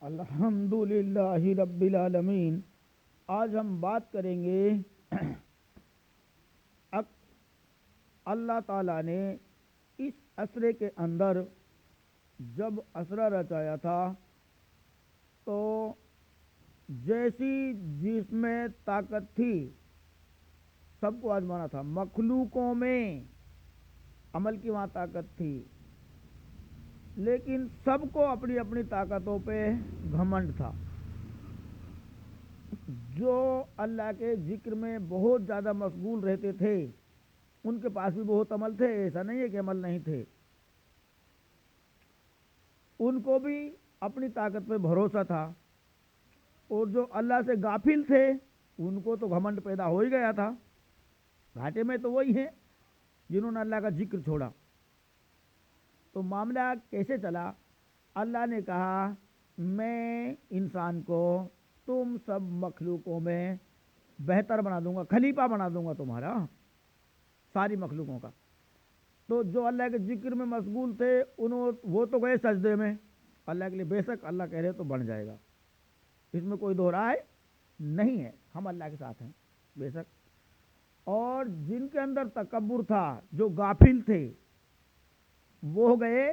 الحمدللہ رب العالمین۔ آج ہم بات کریں گے اللہ تعالیٰ نے اس عصرے کے اندر جب عصرہ رچایا تھا تو جیسی جس میں طاقت تھی سب کو آزمانا تھا۔ مخلوقوں میں عمل کی وہاں طاقت تھی، لیکن سب کو اپنی اپنی طاقتوں پہ گھمنڈ تھا۔ جو اللہ کے ذکر میں بہت زیادہ مشغول رہتے تھے ان کے پاس بھی بہت عمل تھے، ایسا نہیں ہے کہ عمل نہیں تھے، ان کو بھی اپنی طاقت پہ بھروسہ تھا۔ اور جو اللہ سے غافل تھے ان کو تو گھمنڈ پیدا ہو ہی گیا تھا۔ گھاٹے میں تو وہی ہیں جنہوں نے اللہ کا ذکر چھوڑا۔ تو معاملہ کیسے چلا؟ اللہ نے کہا میں انسان کو تم سب مخلوقوں میں بہتر بنا دوں گا، خلیفہ بنا دوں گا تمہارا، ساری مخلوقوں کا۔ تو جو اللہ کے ذکر میں مشغول تھے وہ تو گئے سجدے میں اللہ کے لیے۔ بے شک اللہ کہہ رہے تو بن جائے گا، اس میں کوئی دو رائے نہیں ہے، ہم اللہ کے ساتھ ہیں بے شک۔ اور جن کے اندر تکبر تھا، جو غافل تھے، وہ گئے،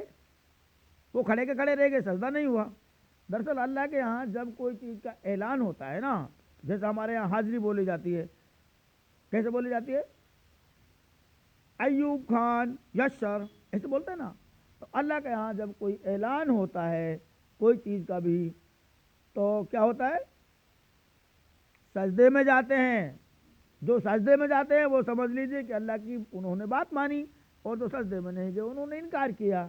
وہ کھڑے کے کھڑے رہ گئے، سجدہ نہیں ہوا۔ دراصل اللہ کے ہاں جب کوئی چیز کا اعلان ہوتا ہے نا، جیسے ہمارے یہاں حاضری بولی جاتی ہے، کیسے بولی جاتی ہے؟ ایوب خان یشر، ایسے بولتے ہیں نا۔ تو اللہ کے ہاں جب کوئی اعلان ہوتا ہے کوئی چیز کا بھی تو کیا ہوتا ہے؟ سجدے میں جاتے ہیں۔ جو سجدے میں جاتے ہیں وہ سمجھ لیجئے کہ اللہ کی انہوں نے بات مانی، اور جو سجدے میں نہیں گئے انہوں نے انکار کیا۔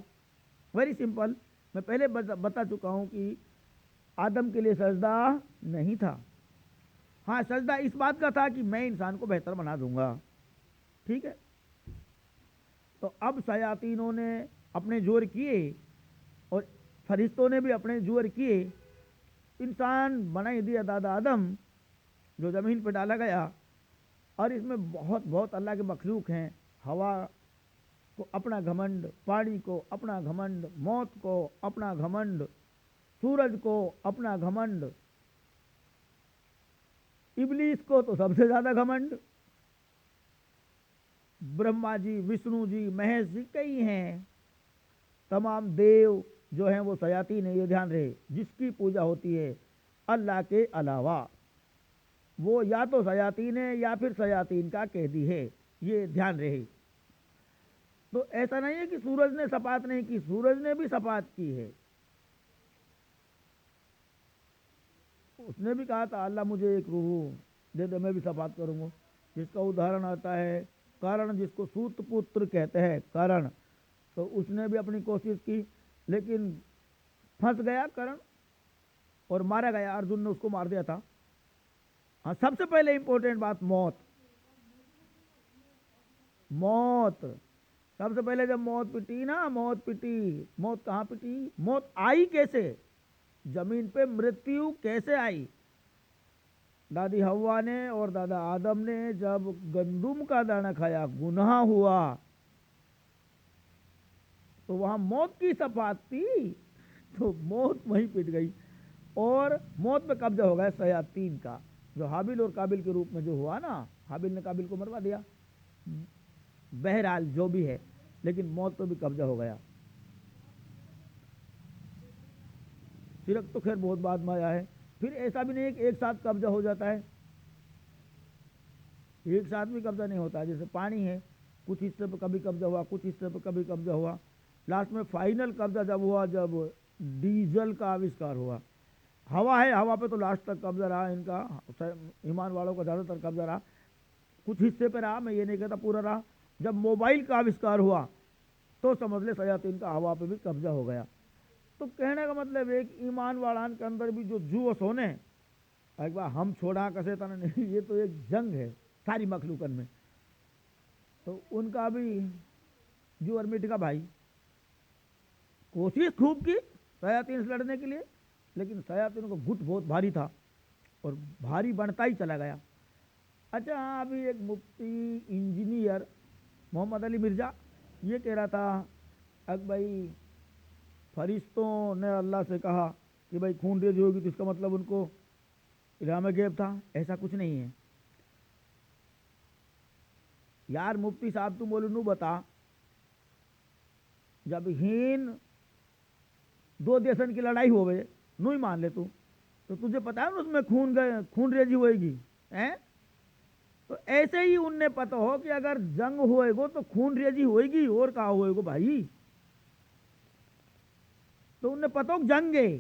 Very simple. میں پہلے بتا چکا ہوں کہ آدم کے لیے سجدہ نہیں تھا، ہاں سجدہ اس بات کا تھا کہ میں انسان کو بہتر بنا دوں گا، ٹھیک ہے۔ تو اب شیاطینوں نے اپنے زور کیے اور فرشتوں نے بھی اپنے زور کیے، انسان بنا ہی دیا دادا آدم، جو زمین پہ ڈالا گیا۔ اور اس میں بہت اللہ کے مخلوق ہیں۔ ہوا کو اپنا گھمنڈ، پانی کو اپنا گھمنڈ، موت کو اپنا گھمنڈ، سورج کو اپنا گھمنڈ، ابلیس کو تو سب سے زیادہ گھمنڈ، برہما جی، وشنو جی، مہیش جی، کئی ہیں، تمام دیو جو ہیں وہ شیاطین ہیں۔ یہ دھیان رہے، جس کی پوجا ہوتی ہے اللہ کے علاوہ وہ یا تو شیاطین ہے یا پھر شیاطین کا قیدی ہے، یہ دھیان رہے۔ تو ایسا نہیں ہے کہ سورج نے صفات نہیں کی، سورج نے بھی صفات کی ہے۔ اس نے بھی کہا تھا اللہ مجھے ایک روح دے دے میں بھی صفات کروں گا، جس کا ادھارن آتا ہے کارن، جس کو سوت پتر کہتے ہیں کارن۔ تو اس نے بھی اپنی کوشش کی لیکن پھنس گیا کرن اور مارا گیا، ارجن نے اس کو مار دیا تھا۔ ہاں سب سے پہلے امپورٹنٹ بات موت، موت سب سے پہلے جب موت پٹی نا، موت پٹی، موت کہاں پٹی؟ موت آئی کیسے زمین پہ؟ مرتیو کیسے آئی؟ دادی ہوا نے اور دادا آدم نے جب گندم کا دانہ کھایا، گناہ ہوا، تو وہاں موت کی صفات تھی، تو موت وہیں پٹ گئی اور موت پہ قبضہ ہو گیا شیاطین کا، جو حابیل اور قابل کے روپ میں جو ہوا نا، حابیل نے قابل کو مروا دیا، بہرحال جو بھی ہے، لیکن موت پہ بھی قبضہ ہو گیا۔ شرک تو خیر بہت بعد میں آیا ہے، پھر ایسا بھی نہیں ہے کہ ایک ساتھ قبضہ ہو جاتا ہے، ایک ساتھ بھی قبضہ نہیں ہوتا ہے۔ جیسے پانی ہے، کچھ حصے پہ کبھی قبضہ ہوا، کچھ حصے پہ کبھی قبضہ ہوا، لاسٹ میں فائنل قبضہ جب ہوا جب ڈیزل کا آوشکار ہوا۔ ہوا ہے، ہوا پہ تو لاسٹ تک قبضہ رہا ان کا، ایمان والوں کا زیادہ تر قبضہ رہا، کچھ حصے پہ رہا، میں یہ نہیں کہتا پورا رہا۔ جب موبائل کا آوشکار ہوا تو سمجھ لے شیاطین کا ہوا پہ بھی قبضہ ہو گیا۔ تو کہنے کا مطلب ہے کہ ایمان والان کے اندر بھی جو جو سونے ایک بار ہم چھوڑا کسے تھا نہیں، یہ تو ایک جنگ ہے ساری مخلوقن میں، تو ان کا بھی جو اور مٹ کا بھائی کوشش خوب کی شیاطین سے لڑنے کے لیے، لیکن شیاطین کو گھٹ بہت بھاری تھا اور بھاری بنتا ہی چلا گیا۔ اچھا ہاں، ابھی ایک مفتی انجینئر محمد علی مرزا یہ کہہ رہا تھا کہ بھائی فرشتوں نے اللہ سے کہا کہ بھائی خون ریزی ہوگی تو اس کا مطلب ان کو الہام غیب تھا، ایسا کچھ نہیں ہے یار۔ مفتی صاحب تم بولو نو بتا، جب ہین دو دیشن کی لڑائی ہو گئے نو ہی مان لے تو تجھے پتا ہے اس میں خون ریزی ہوئے گی ہیں؟ تو ایسے ہی ان نے پتہ ہو کہ اگر جنگ ہوئے گو تو خون ریزی ہوئے گی، اور کہا ہوئے گو بھائی، تو ان نے پتہ ہو جنگ ہے،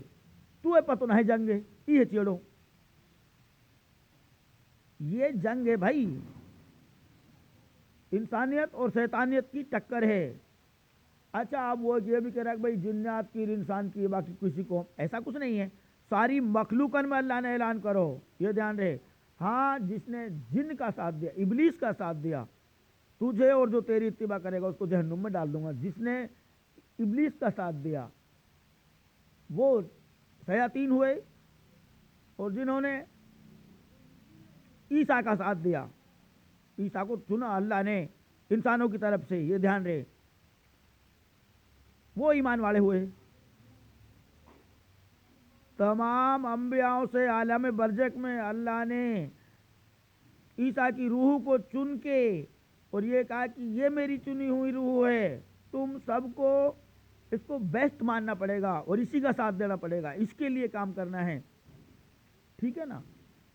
تو ہے پتہ نہ ہے جنگ ہے، یہ چیڑو یہ جنگ ہے بھائی، انسانیت اور شیطانیت کی ٹکر ہے۔ اچھا آپ وہ یہ بھی کہہ رہا ہے کہ بھائی جنات کی انسان کی باقی کسی کو، ایسا کچھ نہیں ہے، ساری مخلوقن میں اللہ نے اعلان کرو، یہ دھیان رہے۔ ہاں جس نے جن کا ساتھ دیا، ابلیس کا ساتھ دیا، تجھے اور جو تیری اتباع کرے گا اس کو جہنم میں ڈال دوں گا۔ جس نے ابلیس کا ساتھ دیا وہ شیاطین ہوئے، اور جنہوں نے عیسیٰ کا ساتھ دیا، عیسیٰ کو چنا اللہ نے انسانوں کی طرف سے، یہ دھیان رہے، وہ ایمان والے ہوئے۔ تمام انبیاءوں سے عالم برزخ میں اللہ نے عیسیٰ کی روح کو چن کے اور یہ کہا کہ یہ میری چنی ہوئی روح ہے، تم سب کو اس کو بیسٹ ماننا پڑے گا اور اسی کا ساتھ دینا پڑے گا، اس کے لیے کام کرنا ہے، ٹھیک ہے نا؟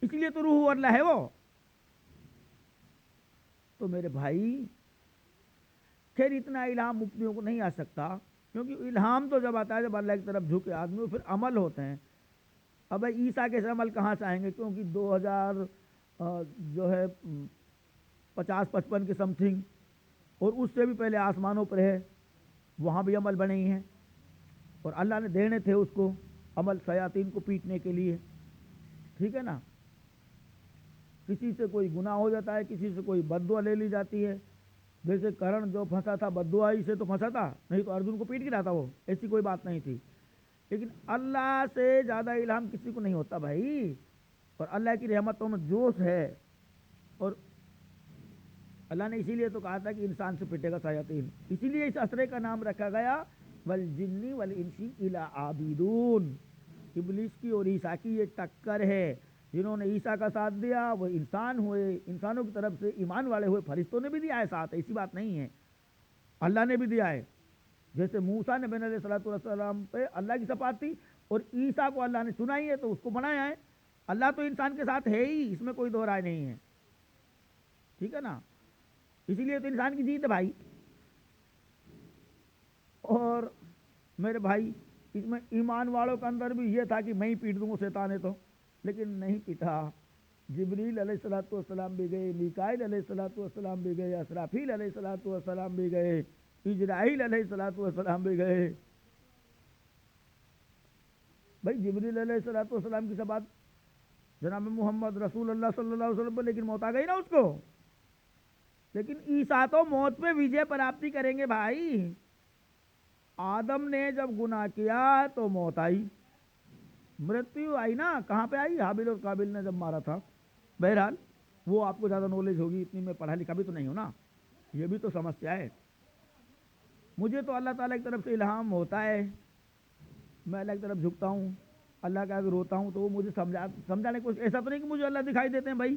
اس لیے تو روح اللہ ہے وہ۔ تو میرے بھائی خیر اتنا الہام مفتیوں کو نہیں آ سکتا، کیونکہ الہام تو جب آتا ہے جب اللہ کی طرف جھکے آدمی، پھر عمل ہوتے ہیں۔ اب عیسیٰ کے عمل کہاں سے آئیں گے؟ کیونکہ 2000 جو ہے 50-55 کے سم تھنگ، اور اس سے بھی پہلے آسمانوں پر ہے، وہاں بھی عمل بنے ہی ہیں، اور اللہ نے دینے تھے اس کو عمل شیاطین کو پیٹنے کے لیے، ٹھیک ہے نا؟ کسی سے کوئی گناہ ہو جاتا ہے، کسی سے کوئی بد دعا لے لی جاتی ہے، جیسے کرن جو پھنسا تھا بد دعائی سے تو پھنسا تھا، نہیں تو ارجن کو پیٹ گرا تھا، وہ ایسی کوئی بات نہیں تھی۔ لیکن اللہ سے زیادہ الہام کسی کو نہیں ہوتا بھائی، اور اللہ کی رحمتوں میں جوش ہے، اور اللہ نے اسی لیے تو کہا تھا کہ انسان سے پٹے گا شیاطین، اسی لیے اس اسرے کا نام رکھا گیا والجن والانس الی عابدون۔ ابلیس کی اور عیسیٰ کی یہ ٹکر ہے، جنہوں نے عیسیٰ کا ساتھ دیا وہ انسان ہوئے، انسانوں کی طرف سے ایمان والے ہوئے، فرشتوں نے بھی دیا ہے ساتھ، ایسی بات نہیں ہے، اللہ نے بھی دیا ہے۔ جیسے موسیٰ نبی علیہ الصلوۃ والسلام پہ اللہ کی صفات تھی، اور عیسیٰ کو اللہ نے سنائی ہے تو اس کو بنایا ہے۔ اللہ تو انسان کے ساتھ ہے ہی، اس میں کوئی دو رائے نہیں ہے، ٹھیک ہے نا؟ اسی لیے تو انسان کی جیت ہے بھائی۔ اور میرے بھائی اس میں ایمان والوں کے اندر بھی یہ تھا کہ میں ہی پیٹ دوں گا شیطان ہے تو، لیکن نہیں پیٹا۔ جبریل علیہ الصلوۃ والسلام بھی گئے، میکائیل علیہ الصلوۃ والسلام بھی گئے، اسرافیل علیہ الصلوۃ والسلام بھی گئے، اجرائیل علیہ الصلوۃ والسلام بھی گئے۔ بھائی جبریل علیہ الصلوۃ والسلام کی بات جناب محمد رسول اللہ صلی اللہ علیہ وسلم پر، لیکن موت آ گئی نا اس کو۔ لیکن عیسیٰ تو موت پہ وجے پراپتی کریں گے بھائی۔ آدم نے جب گناہ کیا تو موت آئی، مرتیو آئی نا، کہاں پہ آئی؟ حابیل اور قابیل نے جب مارا تھا۔ بہرحال وہ آپ کو زیادہ نالج ہوگی، اتنی میں پڑھا لکھا بھی تو نہیں ہوں نا، یہ بھی تو سمسیا ہے۔ مجھے تو اللہ تعالیٰ کی طرف سے الہام ہوتا ہے، میں اللہ کی طرف جھکتا ہوں، اللہ کے آگے روتا ہوں، تو وہ مجھے سمجھانے کو، ایسا تو نہیں کہ مجھے اللہ دکھائی دیتے ہیں بھائی،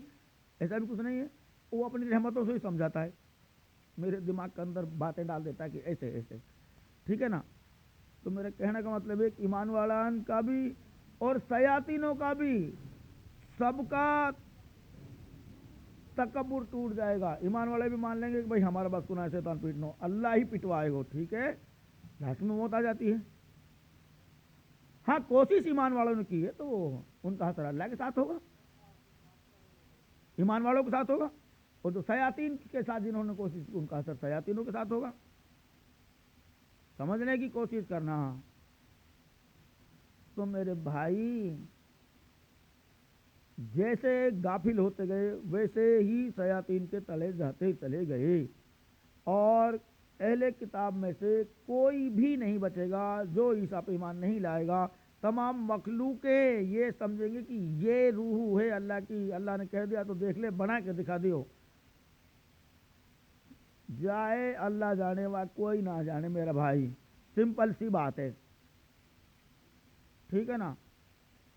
ایسا بھی کچھ نہیں ہے، وہ اپنی رحمتوں سے ہی سمجھاتا ہے، میرے دماغ کے اندر باتیں ڈال دیتا ہے کہ ایسے ایسے، ٹھیک ہے نا؟ تو میرے کہنے کا مطلب ہے کہ ایمان والان کا بھی اور شیاطینوں کا بھی سب کا تکبر ٹوٹ جائے گا۔ ایمان والے بھی مان لیں گے کہ بھائی ہمارا بس کو نہ شیطان پیٹنا، اللہ ہی پٹوائے گا، ٹھیک ہے؟ لاسٹ میں موت آ جاتی ہے۔ ہاں کوشش ایمان والوں نے کی ہے تو ان کا اثر اللہ کے ساتھ ہوگا، ایمان والوں کے ساتھ ہوگا، اور جو شیاطین کے ساتھ جنہوں نے کوشش کی ان کا اثر شیاطینوں کے ساتھ ہوگا۔ سمجھنے کی کوشش کرنا۔ تو میرے بھائی جیسے غافل ہوتے گئے ویسے ہی شیاطین کے تلے جاتے چلے گئے، اور اہل کتاب میں سے کوئی بھی نہیں بچے گا جو عیسیٰ پہ ایمان نہیں لائے گا۔ تمام مخلوقیں یہ سمجھیں گے کہ یہ روح ہے اللہ کی، اللہ نے کہہ دیا تو دیکھ لے، بنا کے دکھا دیو، جائے اللہ جانے وا کوئی نہ جانے میرا بھائی، سمپل سی بات ہے، ٹھیک ہے نا؟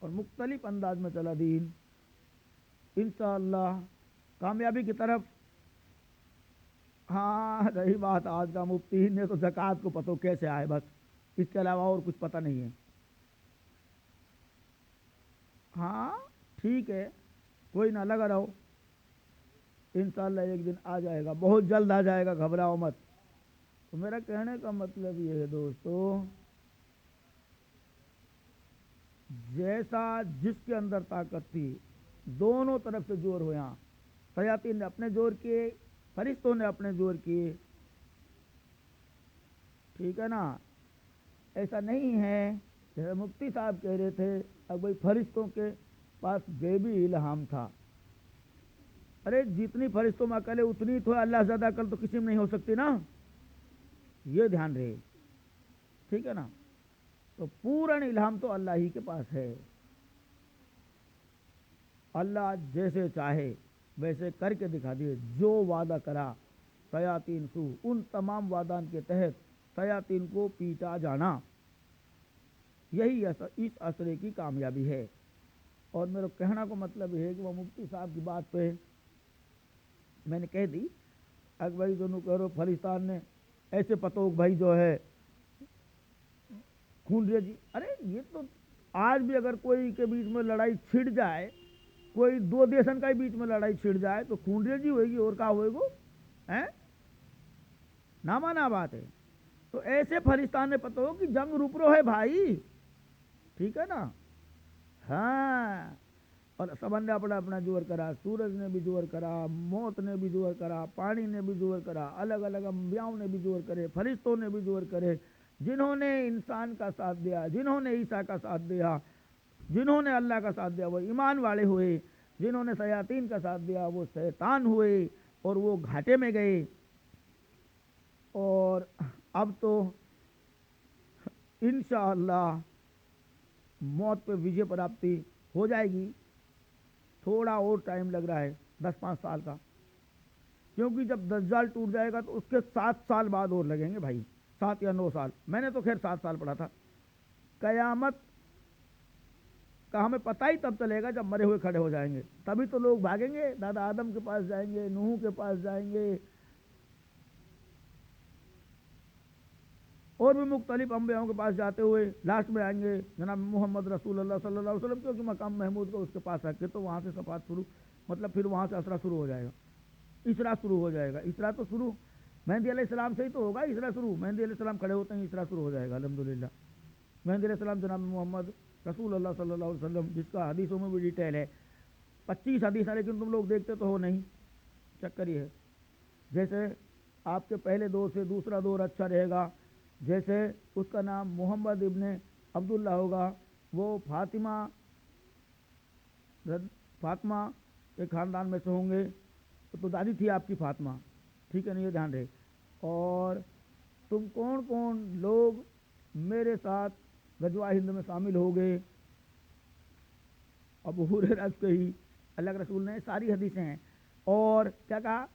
اور مختلف انداز میں چلا دین، انشاءاللہ کامیابی کی طرف۔ ہاں رہی بات آج کا مفتی نے تو زکوٰۃ کو پتہ کیسے آئے، بس اس کے علاوہ اور کچھ پتہ نہیں ہے۔ ہاں ٹھیک ہے، کوئی نہ، لگا رہو، انشاءاللہ ایک دن آ جائے گا، بہت جلد آ جائے گا، گھبراؤ مت۔ تو میرا کہنے کا مطلب یہ ہے دوستو، جیسا جس کے اندر طاقت تھی دونوں طرف سے زور ہو، یہاں شیاطین نے اپنے زور کیے، فرشتوں نے اپنے زور کیے، ٹھیک ہے نا۔ ایسا نہیں ہے جیسے مفتی صاحب کہہ رہے تھے اب بھائی فرشتوں کے پاس غیبی الہام تھا، ارے جتنی فرشتوں میں عقل ہے اتنی تو اللہ زیادہ عقل تو کسی میں نہیں ہو سکتی نا، یہ دھیان رہے، ٹھیک ہے نا۔ تو پورن الہام تو اللہ ہی کے پاس ہے، اللہ جیسے چاہے ویسے کر کے دکھا دیے، جو وعدہ کرا شیاطین سو، ان تمام وعدان کے تحت شیاطین کو پیٹا جانا، یہی اس عصرے کی کامیابی ہے۔ اور میرے کہنا کو مطلب یہ ہے کہ وہ مفتی صاحب کی بات پہ میں نے کہہ دی، اگر بھائی دونوں کہہ رہے فلسطین نے ایسے پتوک بھائی جو ہے خون ریزی، ارے یہ تو آج بھی اگر کوئی کے بیچ میں لڑائی چھڑ جائے، کوئی دو دیشن کا ہی بیچ میں لڑائی چھڑ جائے تو خون ریزی ہوئے گی، اور کیا ہوئے گو ہیں، نامانا بات ہے۔ تو ایسے فلسطین نے پتہ ہو کہ جنگ روپرو ہے بھائی، ٹھیک ہے نا، ہاں، اور سبن نے اپنا اپنا زور کرا، سورج نے بھی زور کرا، موت نے بھی زور کرا، پانی نے بھی زور کرا، الگ الگ انبیاؤں نے بھی زور کرے، فرشتوں نے بھی زور کرے، جنہوں نے انسان کا ساتھ دیا، جنہوں نے عیسیٰ کا ساتھ دیا، جنہوں نے اللہ کا ساتھ دیا وہ ایمان والے ہوئے، جنہوں نے شیاطین کا ساتھ دیا وہ شیطان ہوئے اور وہ گھاٹے میں گئے۔ اور اب تو انشاءاللہ موت پہ وجے پراپتی ہو جائے گی، تھوڑا اور ٹائم لگ رہا ہے 10-5 سال کا، کیونکہ جب دجال ٹوٹ جائے گا تو اس کے 7 سال بعد اور لگیں گے بھائی، 7 یا 9 سال، میں نے تو خیر 7 سال پڑھا تھا۔ قیامت کا ہمیں پتہ ہی تب چلے گا جب مرے ہوئے کھڑے ہو جائیں گے، تبھی تو لوگ بھاگیں گے، دادا آدم کے پاس جائیں گے، نوح کے پاس جائیں گے، اور بھی مختلف انبیاؤں کے پاس جاتے ہوئے لاسٹ میں آئیں گے جناب محمد رسول اللہ صلی اللہ علیہ وسلم، کیونکہ مقام محمود کو اس کے پاس رکھ کے تو وہاں سے صفات شروع، مطلب پھر وہاں سے اسرا شروع ہو جائے گا، اسرا شروع ہو جائے گا، اسرا تو شروع مہدی علیہ السلام سے ہی تو ہوگا، اسرا شروع مہدی علیہ السلام کھڑے ہوتے ہیں اسرا شروع ہو جائے گا الحمدللہ۔ مہدی علیہ السلام جناب محمد رسول اللہ صلی اللہ علیہ وسلم، جس کا حدیثوں میں بھی ڈیٹیل ہے، 25 حدیث ہے، لیکن تم لوگ دیکھتے تو ہو نہیں، چکر یہ ہے، جیسے آپ کے پہلے دور سے دوسرا دور اچھا رہے گا، جیسے اس کا نام محمد ابن عبداللہ ہوگا، وہ فاطمہ کے خاندان میں سے ہوں گے، تو دادی تھی آپ کی فاطمہ، ٹھیک ہے نا، یہ دھیان رہے۔ اور تم کون کون لوگ میرے ساتھ غزوہ ہند میں شامل ہو گئے، ابو ہریرہ سے ہی اللہ کے رسول نے ساری حدیثیں ہیں، اور کیا کہا،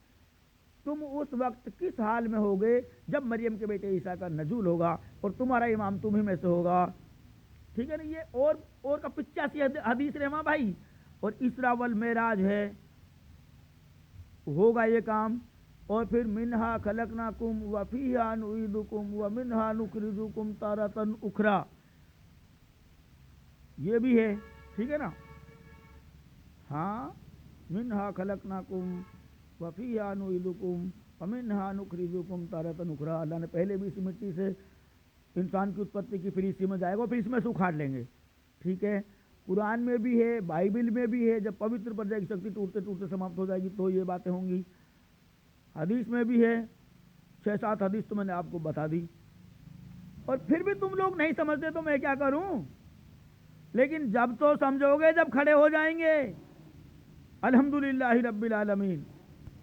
تم اس وقت کس حال میں ہوگے جب مریم کے بیٹے عیسیٰ کا نزول ہوگا اور تمہارا امام تمہیں میں سے ہوگا، ٹھیک ہے نا، یہ اور کا 85 حدیث رہے وہاں بھائی، اور اسرا والمعراج ہے، ہوگا یہ کام، اور پھر منہا خلقناکم وفیہا نعیدکم ومنہا نخرجکم تارۃ اخری، یہ بھی ہے، ٹھیک ہے نا، ہاں، منہا خلقناکم وفیہا نعیدکم ومنہا نخرجکم تارۃ اخری، اللہ نے پہلے بھی اسی مٹی سے انسان کی اتپتی کی، پھر اسی میں جائے گا، پھر اس میں سے اکھاڑ لیں گے، ٹھیک ہے، قرآن میں بھی ہے، بائبل میں بھی ہے، جب پوتر پر جائے گی شکتی ٹوٹتے ٹوٹتے سماپت ہو جائے گی تو یہ باتیں ہوں گی، حدیث میں بھی ہے، 6-7 حدیث تو میں نے آپ کو بتا دی، اور پھر بھی تم لوگ نہیں سمجھتے تو میں کیا کروں، لیکن جب تو سمجھو گے جب کھڑے ہو جائیں گے، الحمدللہ رب العالمین۔